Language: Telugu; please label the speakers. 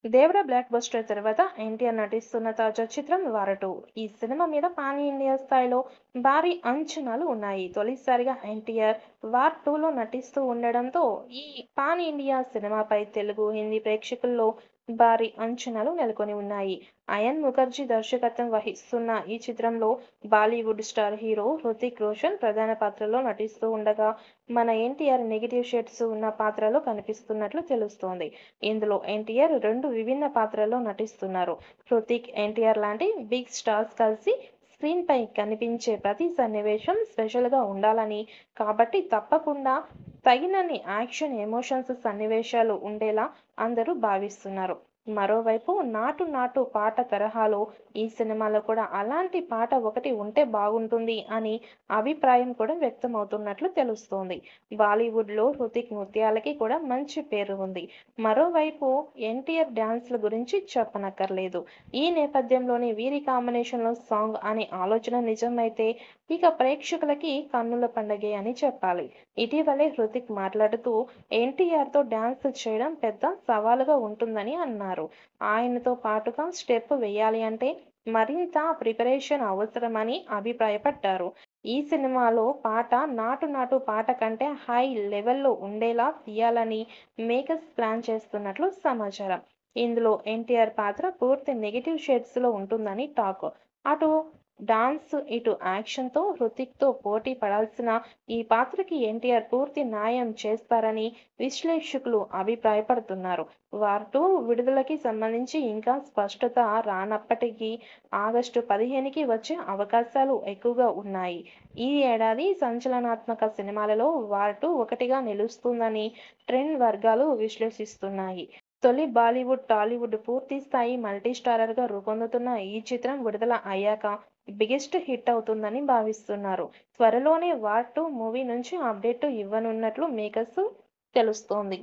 Speaker 1: దేవర బ్లాక్ బస్టర్ తర్వాత ఎన్టీఆర్ నటిస్తున్న తాజా చిత్రం వార్ 2. ఈ సినిమా మీద పాన్ ఇండియా స్థాయిలో భారీ అంచనాలు ఉన్నాయి. తొలిసారిగా ఎన్టీఆర్ వార్ 2లో నటిస్తూ ఉండడంతో ఈ పాన్ ఇండియా సినిమాపై తెలుగు, హిందీ ప్రేక్షకుల్లో భారీ అంచనాలు నెలకొని ఉన్నాయి. అయాన్ ముఖర్జీ దర్శకత్వం వహిస్తున్న ఈ చిత్రంలో బాలీవుడ్ స్టార్ హీరో హృతిక్ రోషన్ ప్రధాన పాత్రలో నటిస్తూ ఉండగా, మన ఎన్టీఆర్ నెగిటివ్ షేడ్స్ ఉన్న పాత్రలో కనిపిస్తున్నట్లు తెలుస్తోంది. ఇందులో ఎన్టీఆర్ 2 విభిన్న పాత్రల్లో నటిస్తున్నారు. హృతిక్, ఎన్టీఆర్ లాంటి బిగ్ స్టార్స్ కలిసి స్క్రీన్‌పై కనిపించే ప్రతి సన్నివేశం స్పెషల్‌గా ఉండాలని, కాబట్టి తప్పకుండా తగినన్ని యాక్షన్, ఎమోషన్స్ సన్నివేశాలు ఉండేలా అందరూ భావిస్తున్నారు. మరోవైపు 'నాటు నాటు' పాట తరహాలో ఈ సినిమాలో కూడా అలాంటి పాట ఒకటి ఉంటే బాగుంటుంది అని అభిప్రాయం కూడా వ్యక్తమవుతున్నట్లు తెలుస్తోంది. బాలీవుడ్‌లో హృతిక్ నృత్యాలకి కూడా మంచి పేరు ఉంది. మరోవైపు ఎన్టీఆర్ డాన్స్‌ల గురించి చెప్పనక్కర్లేదు. ఈ నేపథ్యంలోనే వీరి కాంబినేషన్‌లో సాంగ్ అనే ఆలోచన నిజమైతే ఇక ప్రేక్షకులకి కన్నుల పండగే అని చెప్పాలి. ఇటీవలే హృతిక్ మాట్లాడుతూ ఎన్టీఆర్‌తో డాన్స్ చేయడం పెద్ద సవాలుగా ఉంటుందని అన్నారు. ఆయనతో పాటుగా స్టెప్ వేయాలి అంటే మరింత ప్రిపరేషన్ అవసరమని అభిప్రాయపడ్డారు. ఈ సినిమాలో పాట 'నాటు నాటు' పాట కంటే హై లెవెల్‌లో ఉండేలా తీయాలని మేకర్స్ ప్లాన్ చేస్తున్నట్లు సమాచారం. ఇందులో ఎన్టీఆర్ పాత్ర పూర్తి నెగెటివ్ షేడ్స్‌లో ఉంటుందని టాక్. అటు డాన్స్, ఇటు యాక్షన్‌తో హృతిక్‌తో పోటీ పడాల్సిన ఈ పాత్రకి ఎన్టీఆర్ పూర్తి న్యాయం చేస్తారని విశ్లేషకులు అభిప్రాయపడుతున్నారు. వార్ 2 విడుదలకి సంబంధించి ఇంకా స్పష్టత రానప్పటికీ ఆగస్టు 15కి వచ్చే అవకాశాలు ఎక్కువగా ఉన్నాయి. ఈ ఏడాది సంచలనాత్మక సినిమాలలో వార్ 2 ఒకటిగా నిలుస్తుందని ట్రెండ్ వర్గాలు విశ్లేషిస్తున్నాయి. తొలి బాలీవుడ్, టాలీవుడ్ పూర్తి స్థాయి మల్టీస్టారర్‌గా రూపొందుతున్న ఈ చిత్రం విడుదల అయ్యాక బిగ్గెస్ట్ హిట్ అవుతుందని భావిస్తున్నారు. త్వరలోనే వార్ 2 మూవీ నుంచి అప్డేట్ ఇవ్వనున్నట్లు మేకర్స్ తెలుస్తోంది.